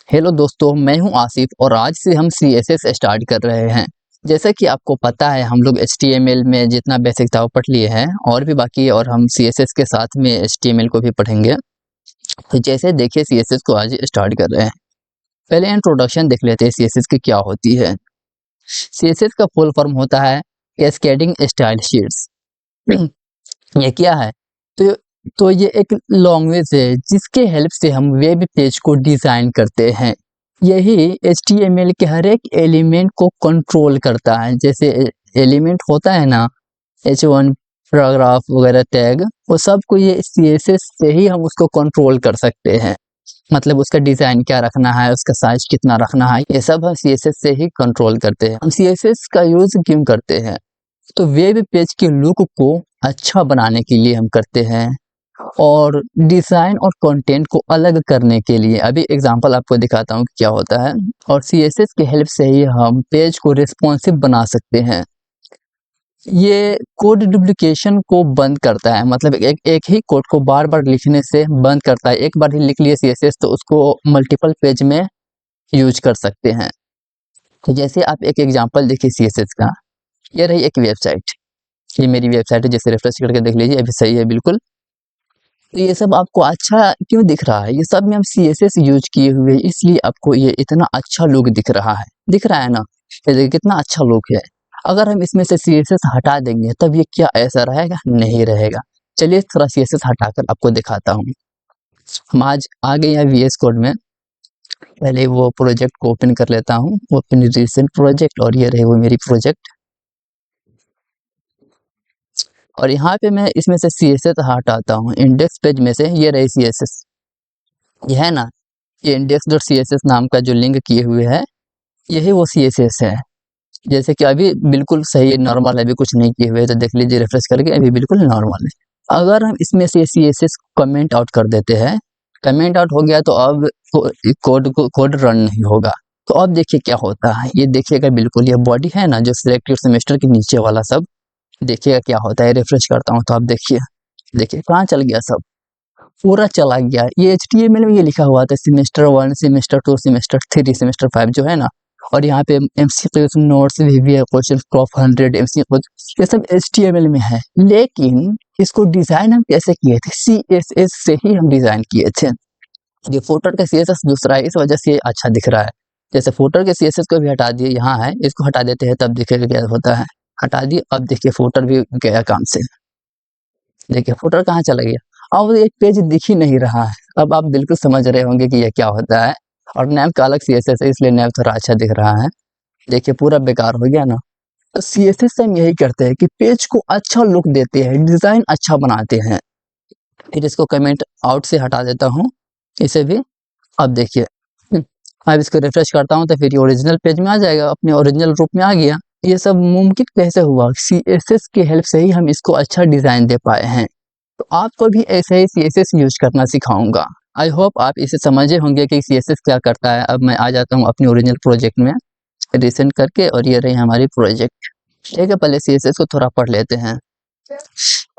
Hello दोस्तों, मैं हूं आसिफ और आज से हम CSS स्टार्ट कर रहे हैं। जैसा कि आपको पता है हम लोग HTML में जितना बेसिक था वो पढ़ लिए हैं और भी बाकी है और हम CSS के साथ में HTML को भी पढ़ेंगे। तो जैसे देखिए CSS को आज स्टार्ट कर रहे हैं। पहले इंट्रोडक्शन देख लेते हैं CSS की क्या होती है। CSS का फुल फॉर्म होता है कैस्केडिंग स्टाइल शीट्स। ये क्या है? तो ये एक लैंग्वेज है जिसके हेल्प से हम वेब पेज को डिज़ाइन करते हैं। यही HTML के हर एक एलिमेंट को कंट्रोल करता है। जैसे एलिमेंट होता है ना, H1 पैराग्राफ वगैरह टैग, वो सब को ये CSS से ही हम उसको कंट्रोल कर सकते हैं। मतलब उसका डिज़ाइन क्या रखना है, उसका साइज कितना रखना है, ये सब हम CSS से ही कंट्रोल करते हैं। हम CSS का यूज़ क्यों करते हैं? तो वेब पेज के लुक को अच्छा बनाने के लिए हम करते हैं और डिज़ाइन और कंटेंट को अलग करने के लिए। अभी एग्जांपल आपको दिखाता हूँ कि क्या होता है। और CSS की हेल्प से ही हम पेज को रिस्पॉन्सिव बना सकते हैं। ये कोड डुप्लीकेशन को बंद करता है, मतलब एक ही कोड को बार बार लिखने से बंद करता है। एक बार ही लिख लिए CSS तो उसको मल्टीपल पेज में यूज कर सकते हैं। तो जैसे आप एक एग्जांपल देखिए CSS का, ये रही एक वेबसाइट। ये मेरी वेबसाइट है, जैसे रिफ्रेश करके देख लीजिए, अभी सही है बिल्कुल। तो ये सब आपको अच्छा क्यों दिख रहा है? ये सब में हम CSS यूज किए हुए हैं, इसलिए आपको ये इतना अच्छा लुक दिख रहा है। दिख रहा है ना? ये देखिए कितना अच्छा लुक है। अगर हम इसमें से CSS हटा देंगे तब ये क्या ऐसा रहेगा? नहीं रहेगा। चलिए थोड़ा CSS हटाकर आपको दिखाता हूँ। हम आज आ गए हैं VS कोड में। पहले वो प्रोजेक्ट को ओपन कर लेता हूँ, ओपन रिसेंट प्रोजेक्ट, और ये रहे वो मेरी प्रोजेक्ट। और यहाँ पे मैं इसमें से CSS हटाता हूँ। इंडेक्स पेज में से ये रही CSS, ये है ना, ये index.css नाम का जो लिंक किए हुए है, यही वो CSS है। जैसे कि अभी बिल्कुल सही नॉर्मल है, अभी कुछ नहीं किए हुए, तो देख लीजिए रिफ्रेश करके, अभी बिल्कुल नॉर्मल है। अगर हम इसमें से CSS कमेंट आउट कर देते हैं, कमेंट आउट हो गया तो अब कोड रन नहीं होगा। तो अब देखिए क्या होता है, ये देखिएगा बिल्कुल, ये बॉडी है ना जो सिलेक्टेड सेमेस्टर के नीचे वाला सब, देखिएगा क्या होता है। रिफ्रेश करता हूँ तो आप देखिए, देखिए कहाँ चल गया, सब पूरा चला गया। ये HTML में ये लिखा हुआ था सेमेस्टर 1, सेमेस्टर 2, सेमेस्टर 3, सेमेस्टर 5 जो है ना, और यहाँ पे MCQs, notes, VBA question, top 100 MCQs, ये सब HTML में है। लेकिन इसको डिजाइन हम कैसे किए थे? CSS से ही हम डिजाइन किए थे। ये फुटर का CSS दूसरा है, इस वजह से ये अच्छा दिख रहा है। जैसे फुटर के CSS को भी हटा दिए, यहाँ है, इसको हटा देते हैं तब देखिएगा क्या होता है। हटा दिए, अब देखिए फुटर भी गया काम से। देखिए फुटर कहाँ चला गया, अब एक पेज दिख ही नहीं रहा है। अब आप बिल्कुल समझ रहे होंगे कि यह क्या होता है। और नैव का अलग CSS है, इसलिए नैव थोड़ा अच्छा दिख रहा है। देखिए पूरा बेकार हो गया ना। तो CSS से हम यही करते हैं कि पेज को अच्छा लुक देते हैं, डिजाइन अच्छा बनाते हैं। फिर इसको कमेंट आउट से हटा देता हूँ, इसे भी। अब देखिए, अब इसको रिफ्रेश करता हूँ तो फिर ये ओरिजिनल पेज में आ जाएगा, अपने ओरिजिनल रूप में आ गया। ये सब मुमकिन कैसे हुआ? CSS की हेल्प से ही हम इसको अच्छा डिजाइन दे पाए हैं। तो आपको भी ऐसे ही CSS यूज करना सिखाऊंगा। आई होप आप इसे समझे होंगे कि CSS क्या करता है। अब मैं आ जाता हूँ अपने ओरिजिनल प्रोजेक्ट में, रिसेंट करके, और ये रही हमारी प्रोजेक्ट। ठीक है, पहले CSS को थोड़ा पढ़ लेते हैं।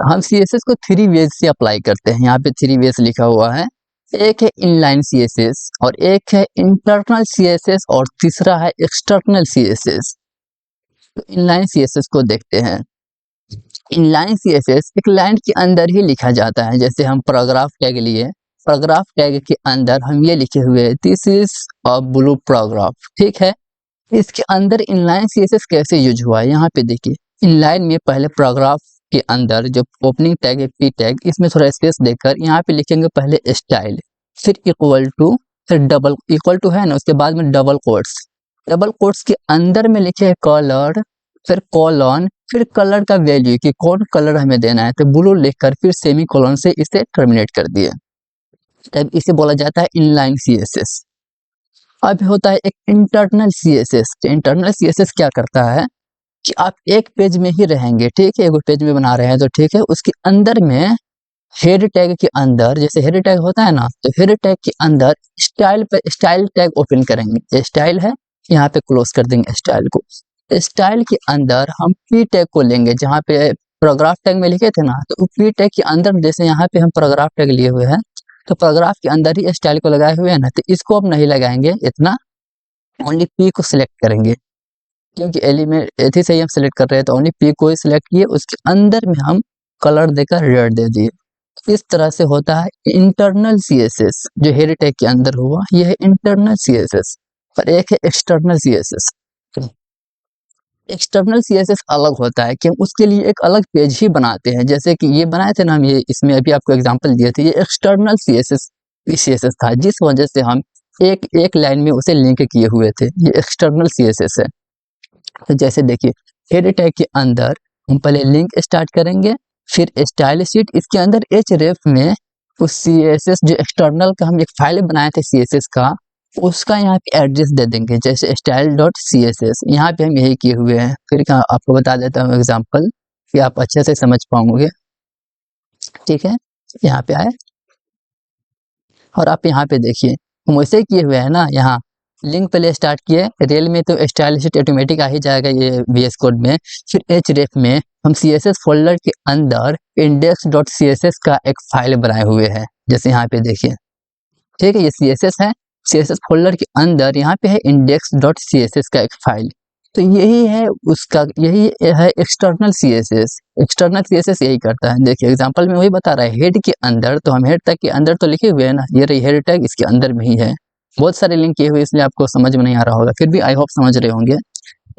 हम CSS को 3 वेज से अप्लाई करते हैं। यहाँ पे 3 वेज लिखा हुआ है। एक है इनलाइन CSS, और एक है इंटरनल CSS, और तीसरा है एक्सटर्नल CSS। तो इनलाइन CSS को देखते हैं। इनलाइन CSS एक लाइन के अंदर ही लिखा जाता है। जैसे हम पैराग्राफ टैग लिए, पैराग्राफ टैग के अंदर हम ये लिखे हुए this is a blue paragraph, ठीक है। इसके अंदर इनलाइन CSS कैसे यूज हुआ है, यहाँ पे देखिए। इनलाइन में पहले पैराग्राफ के अंदर जो ओपनिंग टैग है P टैग, इसमें थोड़ा स्पेस देकर यहाँ पे लिखेंगे पहले स्टाइल, फिर इक्वल टू, फिर डबल इक्वल टू है ना, उसके बाद में डबल कोट्स, डबल कोट्स के अंदर में लिखे कलर, फिर कॉलन, फिर कलर का वैल्यू कि कौन कलर हमें देना है, तो ब्लू लिखकर फिर सेमी कॉलन से इसे टर्मिनेट कर दिए। तब इसे बोला जाता है इनलाइन CSS। अब होता है एक इंटरनल CSS। इंटरनल CSS क्या करता है कि आप एक पेज में ही रहेंगे, ठीक है, एक पेज में बना रहे हैं तो ठीक है, उसके अंदर में हेड टैग के अंदर, जैसे हेड टैग होता है ना, तो हेड टैग के अंदर स्टाइल पे स्टाइल टैग ओपन करेंगे। ये स्टाइल है, यहाँ पे क्लोज कर देंगे स्टाइल को। स्टाइल के अंदर हम P टैग को लेंगे, जहाँ पे पैराग्राफ टैग में लिखे थे ना, तो P टैग के अंदर जैसे यहाँ पे हम पैराग्राफ टैग लिए हुए हैं, तो पैराग्राफ के अंदर ही स्टाइल को लगाए हुए हैं ना, तो इसको अब नहीं लगाएंगे इतना, ओनली पी को सिलेक्ट करेंगे, क्योंकि एलिमेंट एथी से ही हम सिलेक्ट कर रहे हैं, तो ओनली पी को ही सिलेक्ट किए, उसके अंदर में हम कलर देकर रेड दे दिए। इस तरह से होता है इंटरनल सीएसएस, जो हेड टैग के अंदर हुआ ये है इंटरनल सीएसएस, और एक है एक्सटर्नल सीएसएस। एक्सटर्नल सीएसएस अलग होता है कि हम उसके लिए एक अलग पेज ही बनाते हैं, जैसे कि ये बनाए थे ना हम, ये इसमें अभी आपको एग्जांपल दिए थे, ये एक्सटर्नल सीएसएस था, जिस वजह से हम एक एक लाइन में उसे लिंक किए हुए थे, ये एक्सटर्नल सीएसएस है। तो जैसे देखिए हेड टैग के अंदर हम पहले लिंक स्टार्ट करेंगे, फिर स्टाइल शीट, इसके अंदर href में उस सीएसएस जो एक्सटर्नल का हम एक फाइल बनाए थे सीएसएस का, उसका यहाँ पे एड्रेस दे देंगे, जैसे style.css, यहाँ पे हम यही किए हुए हैं। फिर आपको बता देता हूँ एग्जांपल कि आप अच्छे से समझ पाओगे। ठीक है, यहाँ पे आए और आप यहाँ पे देखिए हम वैसे किए हुए हैं ना, यहाँ लिंक पहले स्टार्ट किए, रेल में तो स्टाइल शीट ऑटोमेटिक आ ही जाएगा ये VS कोड में। फिर href में हम CSS फोल्डर के अंदर index.css का एक फाइल बनाए हुए हैं, जैसे यहाँ पे देखिए। ठीक है, ये CSS है, CSS फोल्डर के अंदर यहाँ पे है index.css का एक फाइल, तो यही है उसका, यही है एक्सटर्नल CSS। एक्सटर्नल CSS यही करता है। देखिए एग्जांपल में वही बता रहा है, हेड के अंदर, तो हम हेड टैग के अंदर तो लिखे हुए हैं ना, ये रही हेड टैग, इसके अंदर में ही है, बहुत सारे लिंक किए हुए, इसलिए आपको समझ में नहीं आ रहा होगा, फिर भी आई होप समझ रहे होंगे।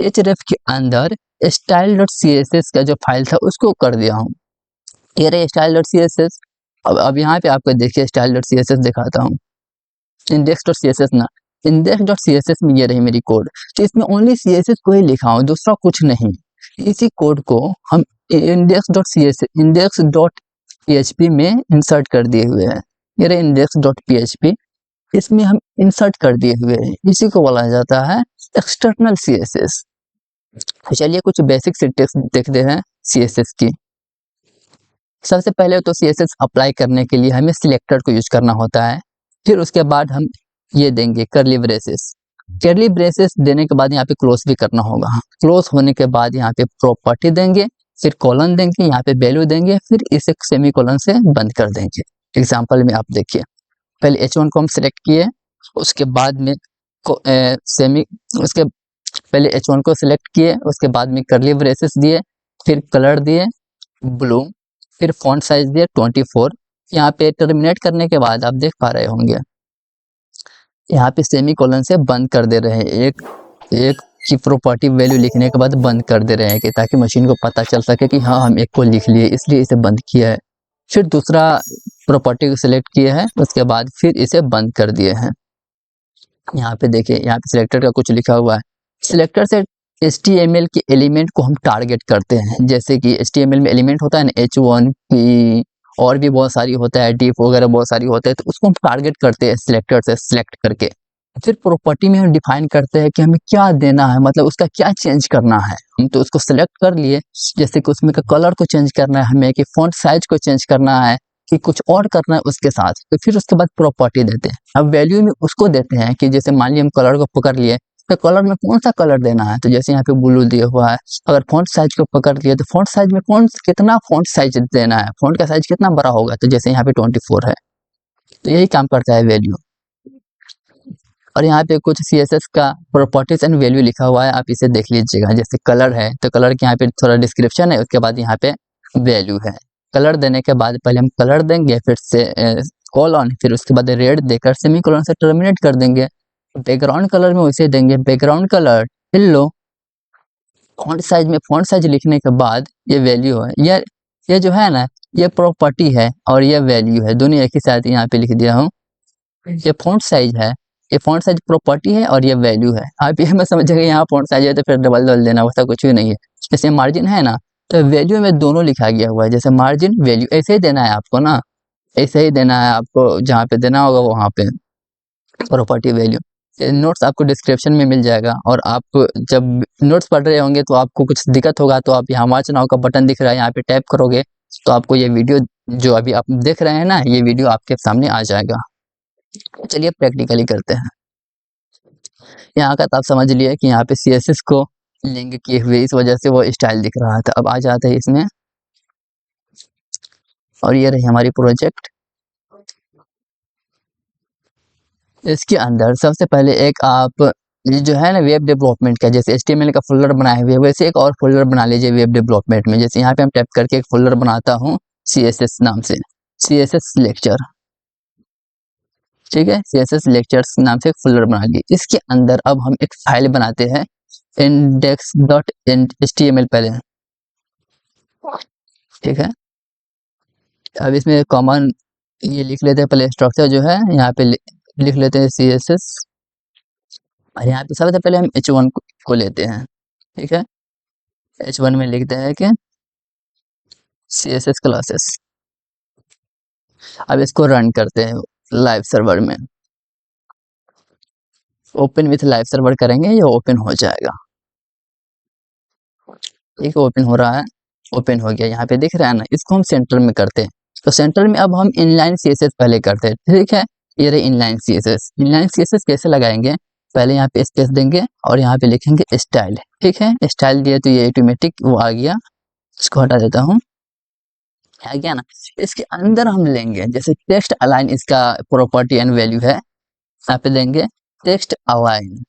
href के अंदर style.css का जो फाइल था उसको कर दिया हूँ, ये रही style.css। अब यहाँ पे आपको देखिए style.css दिखाता हूँ, index.css ना, index.css में ये रही मेरी कोड, तो इसमें ओनली CSS को ही लिखा हूँ, दूसरा कुछ नहीं। इसी कोड को हम index.php में इंसर्ट कर दिए हुए हैं, ये रहे index.php, इसमें हम इंसर्ट कर दिए हुए हैं, इसी को बोला जाता है एक्सटर्नल CSS। तो चलिए कुछ बेसिक सिंटैक्स देखते हैं CSS की। सबसे पहले तो CSS अप्लाई करने के लिए हमें सिलेक्टर को यूज करना होता है, फिर उसके बाद हम ये देंगे कर्ली ब्रेसेस। कर्ली ब्रेसेस देने के बाद यहाँ पे क्लोज भी करना होगा, क्लोज होने के बाद यहाँ पे प्रॉपर्टी देंगे, फिर कॉलन देंगे, यहाँ पे वैल्यू देंगे, फिर इसे सेमी कॉलन से बंद कर देंगे। एग्जाम्पल में आप देखिए, पहले H1 को हम सिलेक्ट किए, उसके बाद में उसके पहले H1 को सिलेक्ट किए, उसके बाद में कर्ली ब्रेसेस दिए, फिर कलर दिए ब्लू, फिर फॉन्ट साइज दिए 24। यहाँ पे टर्मिनेट करने के बाद आप देख पा रहे होंगे, यहाँ पे सेमी कॉलन से बंद कर दे रहे हैं, एक की प्रॉपर्टी वैल्यू लिखने के बाद बंद कर दे रहे हैं, कि ताकि मशीन को पता चल सके कि हाँ हम एक को लिख लिए, इसलिए इसे बंद किया है। फिर दूसरा प्रॉपर्टी को सिलेक्ट किया है, उसके बाद फिर इसे बंद कर दिए हैं। यहाँ पे देखिए, यहाँ पे सिलेक्टर का कुछ लिखा हुआ है, सिलेक्टर से HTML के एलिमेंट को हम टारगेट करते हैं, जैसे कि HTML में एलिमेंट होता है ना, H1 P और भी बहुत सारी होता है, div वगैरह बहुत सारी होता है, तो उसको हम टारगेट करते हैं सिलेक्टर से सिलेक्ट करके। फिर प्रॉपर्टी में हम डिफाइन करते हैं कि हमें क्या देना है, मतलब उसका क्या चेंज करना है। हम तो उसको सिलेक्ट कर लिए, जैसे कि उसमें का कलर को चेंज करना है हमें, कि फॉन्ट साइज को चेंज करना है, कि कुछ और करना है उसके साथ, तो फिर उसके बाद प्रॉपर्टी देते हैं। अब वैल्यू में उसको देते हैं कि जैसे मान लिया हम कलर को पकड़ लिए, तो कलर में कौन सा कलर देना है, तो जैसे यहाँ पे ब्लू दिया हुआ है। अगर फॉन्ट साइज को पकड़ लिए, तो फॉन्ट साइज में कितना फॉन्ट साइज देना है, फॉन्ट का साइज कितना बड़ा होगा, तो जैसे यहाँ पे 24 है, तो यही काम करता है वैल्यू। और यहाँ पे कुछ CSS का प्रॉपर्टीज एंड वैल्यू लिखा हुआ है, आप इसे देख लीजिएगा। जैसे कलर है, तो कलर के यहाँ पे थोड़ा डिस्क्रिप्शन है, उसके बाद यहाँ पे वैल्यू है। कलर देने के बाद पहले हम कलर देंगे, फिर से कॉलन, फिर उसके बाद रेड देकर सेमी कॉलन से टर्मिनेट कर देंगे। बैकग्राउंड कलर में वैसे देंगे background colour yellow. Font size में फॉन्ट साइज लिखने के बाद ये वैल्यू है, ये जो है ना, ये प्रॉपर्टी है और ये वैल्यू है, दोनों एक ही साथ यहाँ पे लिख दिया हूँ। ये फॉन्ट साइज है, ये फॉन्ट साइज प्रॉपर्टी है और ये वैल्यू है। आप ये मैं समझ गए, यहाँ फॉन्ट साइज है तो फिर डबल देना, वैसा कुछ भी नहीं है। जैसे मार्जिन है ना, तो वैल्यू में दोनों लिखा गया हुआ है, जैसे मार्जिन वैल्यू ऐसे ही देना है आपको ना, ऐसे ही देना है आपको, जहाँ पे देना होगा वहाँ पे प्रॉपर्टी वैल्यू। नोट्स आपको डिस्क्रिप्शन में मिल जाएगा, और आप जब नोट्स पढ़ रहे होंगे तो आपको कुछ दिक्कत होगा, तो आप यहाँ वॉच नाउ का बटन दिख रहा है, यहाँ पे टैप करोगे तो आपको ये वीडियो जो अभी आप देख रहे हैं ना, ये वीडियो आपके सामने आ जाएगा। चलिए प्रैक्टिकली करते हैं। यहाँ का तो आप समझ लिए कि यहाँ पे CSS को लिंक किए हुए, इस वजह से वो स्टाइल दिख रहा था। अब आ जाते हैं इसमें, और ये रही हमारी प्रोजेक्ट। इसके अंदर सबसे पहले एक आप ये जो है ना वेब डेवलपमेंट का, जैसे HTML का फोल्डर बनाए हुए वैसे एक और फोल्डर बना लीजिए वेब डेवलपमेंट में। जैसे यहाँ पे हम टाइप करके एक फोल्डर बनाता हूँ CSS नाम से, CSS लेक्चर, ठीक है, CSS लेक्चर्स नाम से एक फोल्डर बना लिए। इसके अंदर अब हम एक फाइल बनाते हैं index.html पहले, ठीक है। अब इसमें कॉमन ये लिख लेते हैं पहले, स्ट्रक्चर जो है यहाँ पे लिख लेते हैं CSS, और यहाँ पे सबसे पहले हम H1 को लेते हैं, ठीक है। H1 में लिखते हैं कि CSS क्लासेस। अब इसको रन करते हैं लाइव सर्वर में, ओपन विथ लाइव सर्वर करेंगे, ये ओपन हो जाएगा, ठीक है। ओपन हो रहा है, ओपन हो गया, यहाँ पे दिख रहा है ना। इसको हम सेंटर में करते हैं, तो सेंटर में अब हम इनलाइन CSS पहले करते हैं, ठीक है। ये रहे इनलाइन CSS। इनलाइन CSS कैसे लगाएंगे, पहले यहाँ पे स्पेस देंगे और यहाँ पे लिखेंगे स्टाइल, ठीक है। स्टाइल दिया तो ये ऑटोमेटिक वो आ गया, इसको हटा देता हूँ, आ गया ना। इसके अंदर हम लेंगे जैसे टेक्स्ट अलाइन, इसका प्रॉपर्टी एंड वैल्यू है, यहाँ पे देंगे टेक्स्ट अलाइन,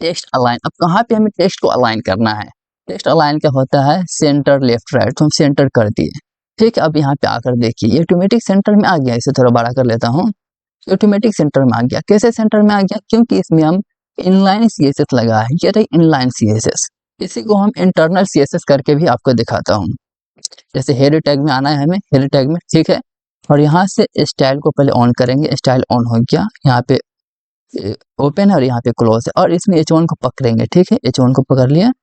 टेक्स्ट अलाइन। अब कहाँ पे हमें टेक्स्ट को अलाइन करना है, टेक्स्ट अलाइन क्या होता है, सेंटर लेफ्ट राइट, तो हम सेंटर कर दिए, ठीक है। अब यहाँ पे आकर देखिए ये ऑटोमेटिक सेंटर में आ गया, इसे थोड़ा बड़ा कर लेता हूँ, ऑटोमेटिक सेंटर में आ गया। कैसे सेंटर में आ गया, क्योंकि इसमें हम इनलाइन CSS लगा है, ये रही इनलाइन CSS। इसी को हम इंटरनल CSS करके भी आपको दिखाता हूँ। जैसे हेडर टैग में आना है हमें, हेडर टैग में, ठीक है। और यहाँ से स्टाइल को पहले ऑन करेंगे, स्टाइल ऑन हो गया, यहाँ पे ओपन है और यहाँ पे क्लोज है, और इसमें H1 को पकड़ेंगे, ठीक है। H1 को पकड़ लिया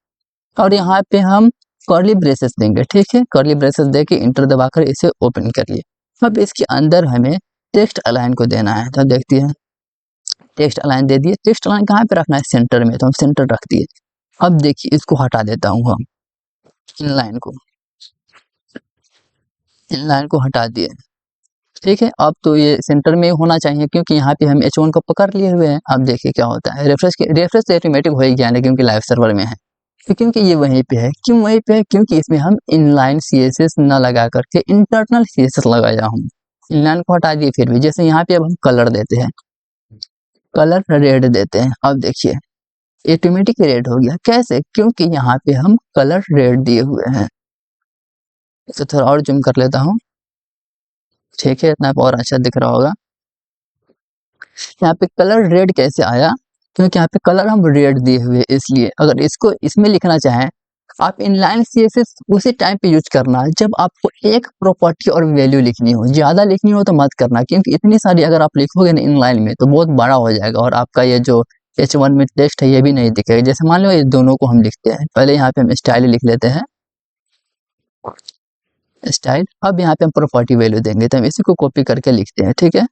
और यहाँ पे हम कर्ली ब्रेसेस देंगे, ठीक है। कर्ली ब्रेसेस देके इंटर दबाकर इसे ओपन करिए। अब इसके अंदर हमें टेक्स्ट अलाइन को देना है, तो देखते हैं टेक्स्ट अलाइन दे दिए। टेक्स्ट अलाइन कहाँ पे रखना है, सेंटर में, तो हम सेंटर रख दिए। अब देखिए इसको हटा देता हूँ हम, इन लाइन को हटा दिए, ठीक है। अब तो ये सेंटर में होना चाहिए, क्योंकि यहाँ पे हम H1 को पकड़ लिए हुए हैं। अब देखिए क्या होता है, रेफरेंस तो ऑटोमेटिक हो ही गया है, क्योंकि लाइव सर्वर में है, तो क्योंकि ये वहीं पे है। क्यों वहीं पे है, क्योंकि इसमें हम इनलाइन CSS न लगा करके इंटरनल CSS लगाया हूँ। इनलाइन को हटा दिए, फिर भी जैसे यहाँ पे अब हम कलर देते हैं, कलर रेड देते हैं। अब देखिए ऑटोमेटिक रेड हो गया, कैसे, क्योंकि यहाँ पे हम कलर रेड दिए हुए हैं। इसे थोड़ा और जूम कर लेता हूँ, ठीक है, इतना और अच्छा दिख रहा होगा। यहाँ पे कलर रेड कैसे आया, क्योंकि यहाँ पे कलर हम रेड दिए हुए, इसलिए। अगर इसको इसमें लिखना चाहें, आप इनलाइन CSS उसी टाइम पे यूज करना जब आपको एक प्रॉपर्टी और वैल्यू लिखनी हो। ज़्यादा लिखनी हो तो मत करना, क्योंकि इतनी सारी अगर आप लिखोगे ना इनलाइन में तो बहुत बड़ा हो जाएगा, और आपका ये जो H1 में टेक्स्ट है ये भी नहीं दिखेगा। जैसे मान लो ये दोनों को हम लिखते हैं, पहले यहाँ पे हम स्टाइल लिख लेते हैं, स्टाइल। अब यहाँ पे हम प्रॉपर्टी वैल्यू देंगे, तो हम इसी को कॉपी करके लिखते हैं, ठीक है।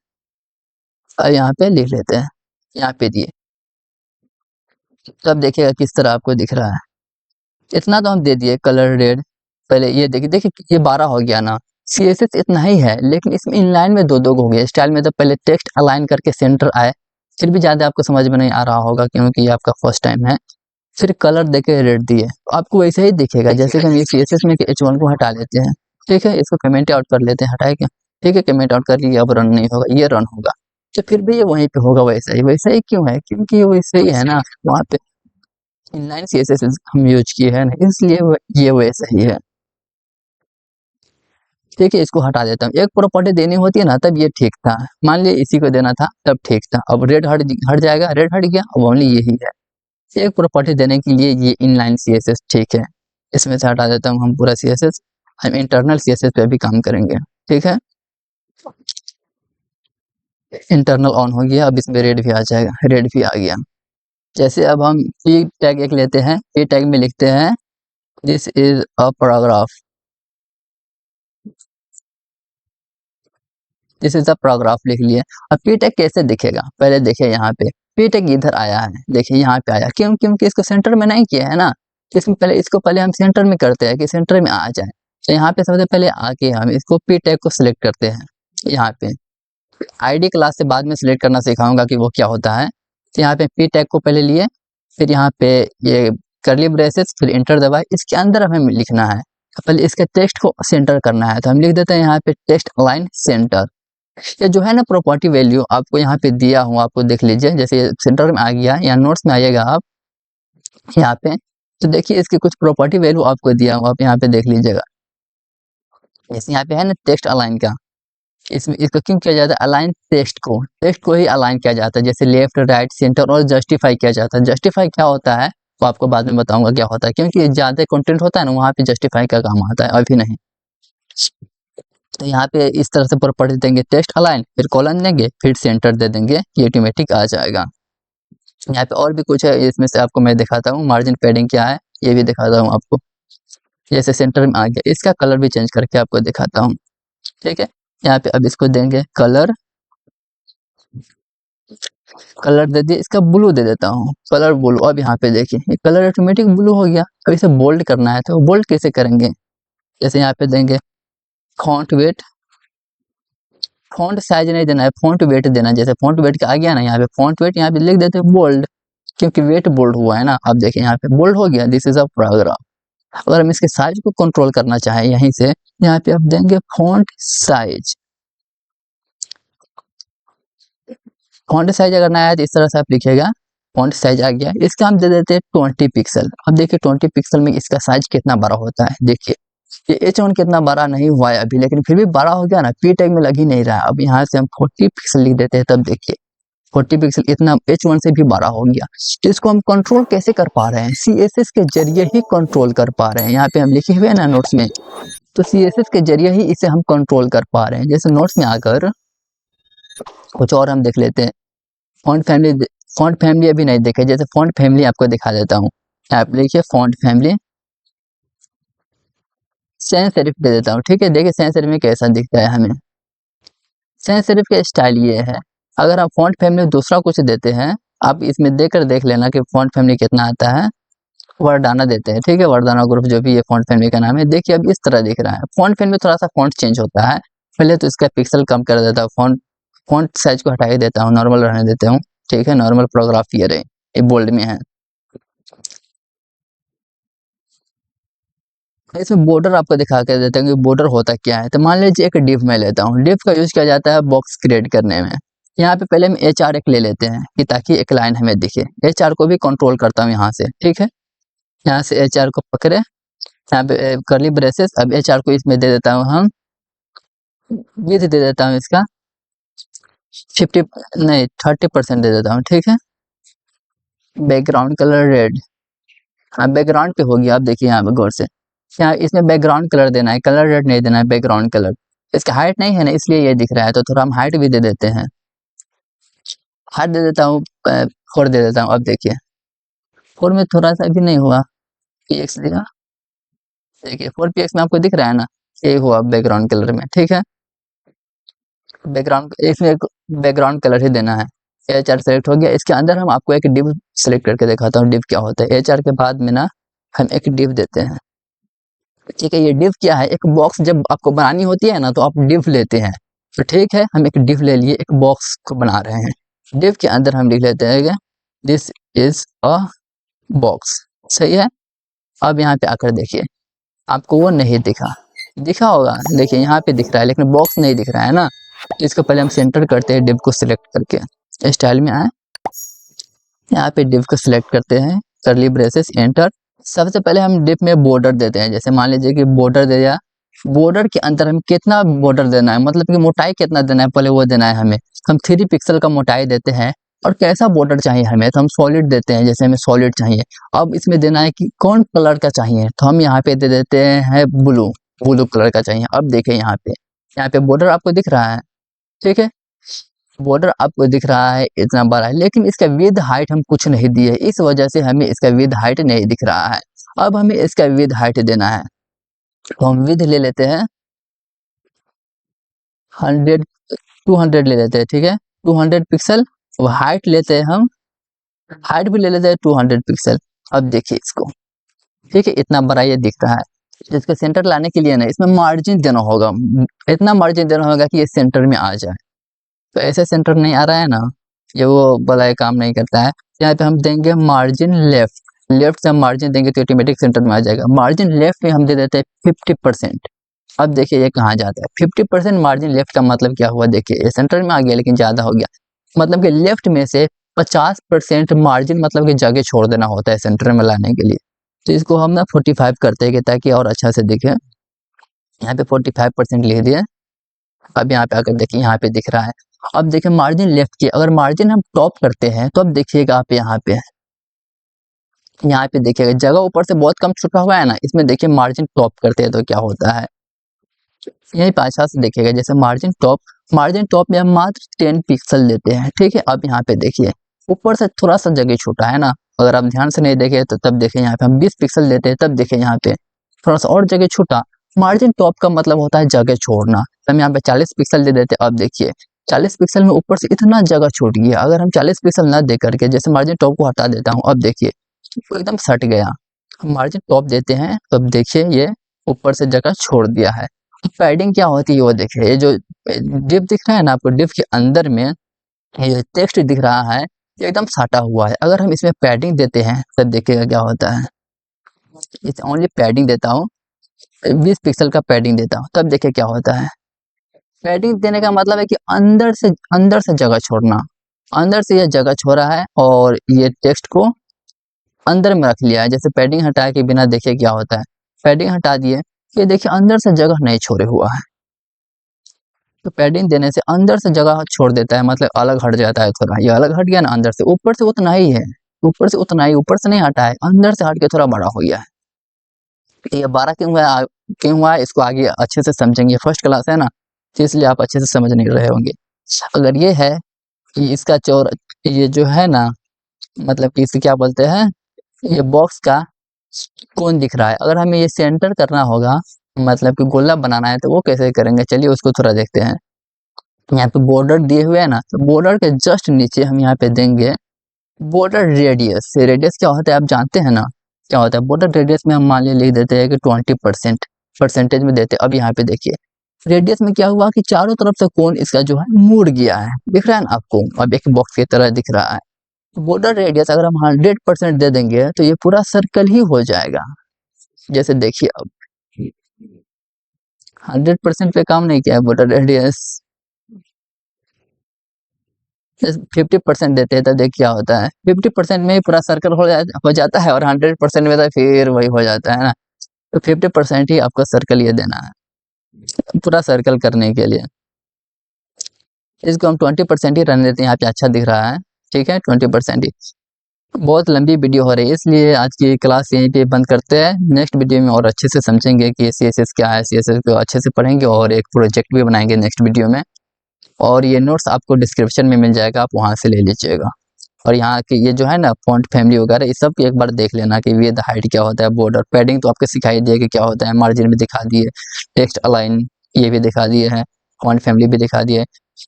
और यहाँ पे लिख लेते हैं, यहाँ पे दिए, तब देखिएगा किस तरह आपको दिख रहा है। इतना तो हम दे दिए कलर रेड। पहले ये देखिए, देखिए ये 12 हो गया ना। CSS इतना ही है, लेकिन इसमें इनलाइन में दो हो गए। स्टाइल में तो पहले टेक्स्ट अलाइन करके सेंटर आए, फिर भी ज़्यादा आपको समझ में नहीं आ रहा होगा, क्योंकि ये आपका फर्स्ट टाइम है। फिर कलर देके रेड दिए, तो आपको वैसे ही दिखेगा। जैसे कि हम ये CSS में H1 को हटा लेते हैं, ठीक है। इसको कमेंट आउट कर लेते हैं, हटाए क्या, ठीक है, कमेंट आउट कर लिए। अब रन नहीं होगा, ये रन होगा, तो फिर भी ये वहीं पे होगा वैसा ही। वैसा ही क्यों है, क्योंकि ये वैसे ही है ना, वहाँ पे इनलाइन CSS हम यूज किए हैं ना, इसलिए ये वैसा ही है, ठीक है। इसको हटा देता हूँ। एक प्रॉपर्टी देनी होती है ना तब ये ठीक था, मान लिया इसी को देना था तब ठीक था। अब रेड हट जाएगा, रेड हट गया, अब ओनली यही है। एक प्रॉपर्टी देने के लिए ये इनलाइन CSS ठीक है। इसमें से हटा देता हूँ हम पूरा CSS, हम इंटरनल CSS पे भी काम करेंगे, ठीक है। इंटरनल ऑन हो गया, अब इसमें रेड भी आ जाएगा, रेड भी आ गया। जैसे अब हम p टैग एक लेते हैं, p टैग में लिखते हैं this is a paragraph, this is a paragraph लिख लिए। अब p टैग कैसे दिखेगा, पहले देखिए यहाँ पे p टैग इधर आया है, देखिए यहाँ पे आया, क्यों, क्योंकि इसको सेंटर में नहीं किया है ना। इसमें पहले इसको पहले हम सेंटर में करते हैं कि सेंटर में आ जाए, तो यहाँ पे सबसे पहले आके हम इसको p टैग को सिलेक्ट करते हैं। यहाँ पे ID क्लास से बाद में सिलेक्ट करना सिखाऊंगा कि वो क्या होता है। तो यहाँ पे p टैग को पहले लिए, फिर यहाँ पे ये कर्ली ब्रेसेस, फिर इंटर दबाए। इसके अंदर हमें लिखना है, पहले इसके टेक्स्ट को सेंटर करना है, तो हम लिख देते हैं यहाँ पे टेक्स्ट अलाइन सेंटर, ये जो है ना प्रॉपर्टी वैल्यू आपको यहाँ पे दिया हूँ, आपको देख लीजिए, जैसे सेंटर में आ गया या नोट्स में आइएगा आप यहाँ पे, तो देखिए इसकी कुछ प्रॉपर्टी वैल्यू आपको दिया हूँ, आप यहाँ पे देख लीजिएगा। जैसे यहाँ पे है ना टेक्स्ट अलाइन का, इसमें इसको क्यों किया जाता है अलाइन, टेक्स्ट को ही अलाइन किया जाता है, जैसे लेफ्ट राइट सेंटर, और जस्टिफाई किया जाता है। जस्टिफाई क्या होता है वो आपको बाद में बताऊंगा क्या होता है, क्योंकि ज़्यादा कंटेंट होता है ना वहाँ पे जस्टिफाई का काम आता है, अभी नहीं। तो यहाँ पे इस तरह से प्रॉपर्टी देंगे, टेक्स्ट अलाइन, फिर कॉलन देंगे, फिर सेंटर दे देंगे, ये ऑटोमेटिक आ जाएगा। यहाँ पे और भी कुछ है, इसमें से आपको मैं दिखाता हूँ। मार्जिन पैडिंग क्या है ये भी दिखाता हूँ आपको। जैसे सेंटर में आ गया, इसका कलर भी चेंज करके आपको दिखाता हूँ, ठीक है। यहाँ पे अब इसको देंगे कलर, कलर दे दिए, इसका ब्लू दे देता हूँ, कलर ब्लू। अब यहाँ पे देखिए ये कलर ऑटोमेटिक ब्लू हो गया। अब इसे बोल्ड करना है तो बोल्ड कैसे करेंगे, जैसे यहाँ पे देंगे फॉन्ट वेट, फॉन्ट साइज नहीं देना है, फॉन्ट वेट देना है। जैसे फॉन्ट वेट का आ गया ना यहाँ पे फॉन्ट वेट, यहाँ पे लिख देते हैं बोल्ड, क्योंकि वेट बोल्ड हुआ है ना। अब देखिए यहाँ पे बोल्ड हो गया, दिस इज अ पैराग्राफ। अगर हम इसके साइज को कंट्रोल करना चाहें यहीं से, यहाँ पे आप देंगे फॉन्ट साइज, फॉन्ट साइज अगर ना आया तो इस तरह से आप लिखिएगा, फॉन्ट साइज आ गया। इसका हम दे देते हैं 20 पिक्सल। अब देखिए 20 पिक्सल में इसका साइज कितना बड़ा होता है, देखिए ये H1 कितना बड़ा नहीं हुआ है अभी, लेकिन फिर भी बड़ा हो गया ना, पी टैग में लग ही नहीं रहा है। अब यहाँ से हम 40 पिक्सल लिख देते हैं, तब देखिए 40 पिक्सल इतना H1 से भी बड़ा हो गया। तो इसको हम कंट्रोल कैसे कर पा रहे हैं, CSS के जरिए ही कंट्रोल कर पा रहे हैं। यहाँ पे हम लिखे हुए हैं ना नोट्स में, तो CSS के जरिए ही इसे हम कंट्रोल कर पा रहे हैं। जैसे नोट्स में आकर कुछ और हम देख लेते हैं, फॉन्ट फैमिली, फॉन्ट फैमिली अभी नहीं देखे, जैसे फॉन्ट फैमिली आपको दिखा देता हूँ। आप लिखिए फॉन्ट फैमिली, सैन सेरिफ दे देता हूँ, ठीक है। देखिए सैन सेरिफ में कैसा दिखता है हमें, सैन सेरिफ का स्टाइल ये है। अगर आप फॉन्ट फैमिली दूसरा कुछ देते हैं, आप इसमें देकर देख लेना कि फॉन्ट फैमिली कितना आता है। वर्डाना देते हैं, ठीक है, वर्डाना ग्रुप जो भी ये फॉन्ट फैमिली का नाम है। देखिए अब इस तरह दिख रहा है। फॉन्ट फैमिली थोड़ा सा फॉन्ट चेंज होता है, पहले तो इसका पिक्सल कम कर देता हूँ, फॉन्ट फॉन्ट साइज को हटा के देता हूँ, नॉर्मल रहने देता हूँ, ठीक है। नॉर्मल पैराग्राफ ये रहे, ये बोल्ड में है। इसमें बॉर्डर आपको दिखा के देते हैं कि बॉर्डर होता क्या है। तो मान लीजिए एक डिव मैं लेता हूँ, डिव का यूज किया जाता है बॉक्स क्रिएट करने में। यहाँ पे पहले हम HR एक ले लेते हैं कि ताकि एक लाइन हमें दिखे। HR को भी कंट्रोल करता हूँ यहाँ से, ठीक है। यहाँ से HR को पकड़े, यहाँ पे करली ब्रेसेस। अब HR को इसमें दे देता हूँ हम, विड्थ दे देता हूँ इसका 50 नहीं 30% दे देता हूँ, ठीक है। बैकग्राउंड कलर रेड, हाँ बैकग्राउंड पे हो गया। आप देखिए यहाँ पे गौर से, यहाँ इसमें बैकग्राउंड कलर देना है, कलर रेड नहीं देना है, बैकग्राउंड कलर। इसका हाइट नहीं है ना, इसलिए ये दिख रहा है, तो थोड़ा हम हाइट भी दे देते हैं। हाइट दे देता हूँ 4 दे देता हूँ। अब देखिए 4 में थोड़ा सा भी नहीं हुआ, PX दिखा, देखिए 4 PX में आपको दिख रहा है ना, ये हुआ बैकग्राउंड कलर में, ठीक है। बैकग्राउंड इसमें बैकग्राउंड कलर ही देना है। HR सेलेक्ट हो गया। इसके अंदर हम आपको एक डिव सेलेक्ट करके दिखाता हूँ, डिव क्या होता है। HR के बाद में ना हम एक डिव देते हैं, ठीक है। ये डिव क्या है, एक बॉक्स जब आपको बनानी होती है ना तो आप डिव लेते हैं, तो ठीक है हम एक डिव ले लिए, एक बॉक्स को बना रहे हैं। डिव के अंदर हम लिख लेते हैं दिस इज अ बॉक्स, सही है। अब यहाँ पे आकर देखिए आपको वो नहीं दिखा, दिखा होगा, देखिए यहाँ पे दिख रहा है लेकिन बॉक्स नहीं दिख रहा है ना। तो इसको पहले हम सेंटर करते हैं, डिव को सिलेक्ट करके स्टाइल में आए, यहाँ पे डिव को सिलेक्ट करते हैं, करली ब्रेसेस एंटर। सबसे पहले हम डिव में बॉर्डर देते हैं। जैसे मान लीजिए कि बॉर्डर दे दिया, बॉर्डर के अंदर हम कितना बॉर्डर देना है, मतलब कि मोटाई कितना देना है, पहले वो देना है हमें। हम 3 पिक्सल का मोटाई देते हैं। और कैसा बॉर्डर चाहिए हमें, तो हम सॉलिड देते हैं, जैसे हमें सॉलिड चाहिए। अब इसमें देना है कि कौन कलर का चाहिए, तो हम यहाँ पे दे देते हैं ब्लू, ब्लू कलर का चाहिए। अब देखिए यहाँ पे बॉर्डर आपको दिख रहा है, ठीक है। बॉर्डर आपको दिख रहा है इतना बड़ा है, लेकिन इसका विद हाइट हम कुछ नहीं दिए, इस वजह से हमें इसका विद हाइट नहीं दिख रहा है। अब हमें इसका विद हाइट देना है, तो हम विद ले लेते हैं 100, 200 ले लेते हैं, ठीक है, 200 पिक्सल। वो हाइट लेते हैं हम, हाइट भी ले लेते हैं 200 पिक्सल। अब देखिए इसको, ठीक है, इतना बड़ा ये दिख रहा है। इसका सेंटर लाने के लिए ना इसमें मार्जिन देना होगा, इतना मार्जिन देना होगा कि ये सेंटर में आ जाए। तो ऐसे सेंटर नहीं आ रहा है ना, ये वो भला काम नहीं करता है। यहाँ पे हम देंगे मार्जिन लेफ्ट, लेफ्ट से हम मार्जिन देंगे तो ऑटोमेटिक सेंटर में आ जाएगा। मार्जिन लेफ्ट में हम दे देते हैं 50%, अब देखिए ये कहाँ जाता है, 50% मार्जिन लेफ्ट का मतलब क्या हुआ, देखिए ये सेंटर में आ गया लेकिन ज़्यादा हो गया, मतलब कि लेफ्ट में से 50% मार्जिन मतलब कि जगह छोड़ देना होता है सेंटर में लाने के लिए। तो इसको हम ना 45 करते हैं कि ताकि और अच्छा से दिखे। यहाँ पे 45% लिख दिए। अब यहाँ पे आकर देखिए यहाँ पे दिख रहा है। अब देखिए मार्जिन लेफ्ट की, अगर मार्जिन हम टॉप करते हैं तो अब देखिएगा आप यहाँ पे देखिएगा जगह ऊपर से बहुत कम छुटा हुआ है ना, इसमें देखिए मार्जिन टॉप करते हैं तो क्या होता है, यही पाछा से देखिएगा जैसे मार्जिन टॉप में हम मात्र 10 पिक्सल लेते हैं, ठीक है। अब यहाँ पे देखिए ऊपर से थोड़ा सा जगह छूटा है ना, अगर आप ध्यान से नहीं देखे तो तब देखिए यहाँ पे हम 20 पिक्सल लेते हैं, तब देखिए यहाँ पे थोड़ा सा और जगह छूटा। मार्जिन टॉप का मतलब होता है जगह छोड़ना। हम यहाँ पे 40 पिक्सल दे देते, अब देखिए 40 पिक्सल में ऊपर से इतना जगह छूट गया। अगर हम 40 पिक्सल ना दे करके जैसे मार्जिन टॉप को हटा देता हूँ, अब देखिए वो एकदम सट गया। हम मार्जिन टॉप देते हैं तो अब देखिए ये ऊपर से जगह छोड़ दिया है। पैडिंग क्या होती है वो देखिए, ये जो डिप दिख रहा है ना आपको, डिप के अंदर में ये टेक्स्ट दिख रहा है, ये एकदम साटा हुआ है। अगर हम इसमें पैडिंग देते हैं तब देखिएगा क्या होता है। इस ओनली पैडिंग देता हूँ, 20 पिक्सल का पैडिंग देता हूँ, तब देखिए क्या होता है। पैडिंग देने का मतलब है कि अंदर से जगह छोड़ना, अंदर से ये जगह छोड़ा है और ये टेक्स्ट को अंदर में रख लिया है। जैसे पैडिंग हटाए के बिना देखिए क्या होता है, पैडिंग हटा दिए, ये देखिए अंदर से जगह नहीं छोड़े हुआ है। तो पैडिंग देने से अंदर से जगह छोड़ देता है, मतलब अलग हट जाता है थोड़ा। ये अलग हट गया ना अंदर से, ऊपर से उतना ही है, ऊपर से उतना ही, ऊपर से नहीं हटा है, अंदर से हट के थोड़ा बड़ा हो गया है। ये 12 क्यों हुआ है इसको आगे अच्छे से समझेंगे, फर्स्ट क्लास है ना, तो इसलिए आप अच्छे से समझ नहीं रहे होंगे। अगर ये है कि इसका चौर, ये जो है ना, मतलब कि इसे क्या बोलते हैं, ये बॉक्स का कौन दिख रहा है, अगर हमें ये सेंटर करना होगा, मतलब कि गोला बनाना है, तो वो कैसे करेंगे, चलिए उसको थोड़ा देखते हैं। यहाँ पे बॉर्डर दिए हुए है ना, तो बॉर्डर के जस्ट नीचे हम यहाँ पे देंगे बॉर्डर रेडियस। रेडियस क्या होता है आप जानते हैं ना, क्या होता है बॉर्डर रेडियस में हम मान लिया लिख देते हैं कि 20% परसेंटेज में देते हैं। अब यहाँ पे देखिए रेडियस में क्या हुआ कि चारों तरफ से कोण इसका जो है मुड़ गया है, दिख रहा है ना आपको, अब एक बॉक्स की तरह दिख रहा है। बॉर्डर रेडियस अगर हम 100% दे देंगे तो ये पूरा सर्कल ही हो जाएगा। जैसे देखिए अब 100% पे काम नहीं किया है बॉर्डर रेडियस, 50% देते हैं, तब देख क्या होता है, 50% में ही पूरा सर्कल हो जाता है, और 100% में तो फिर वही हो जाता है ना। तो 50% ही आपका सर्कल ये देना है पूरा सर्कल करने के लिए। इसको हम 20% ही रहने देते हैं, यहाँ पे अच्छा दिख रहा है, ठीक है 20% ही। बहुत लंबी वीडियो हो रही है, इसलिए आज की क्लास यहीं पे बंद करते हैं। नेक्स्ट वीडियो में और अच्छे से समझेंगे कि CSS क्या है, CSS को अच्छे से पढ़ेंगे और एक प्रोजेक्ट भी बनाएंगे नेक्स्ट वीडियो में। और ये नोट्स आपको डिस्क्रिप्शन में मिल जाएगा, आप वहाँ से ले लीजिएगा। और यहाँ के ये जो है ना फॉन्ट फैमिली वगैरह, इस सब एक बार देख लेना कि विद हाइट क्या होता है, बॉर्डर पैडिंग तो आपको सिखाई दिए कि क्या होता है, मार्जिन भी दिखा दिए, टेक्स्ट अलाइन ये भी दिखा दिए हैं, फॉन्ट फैमिली भी दिखा दिए।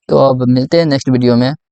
तो अब मिलते हैं नेक्स्ट वीडियो में।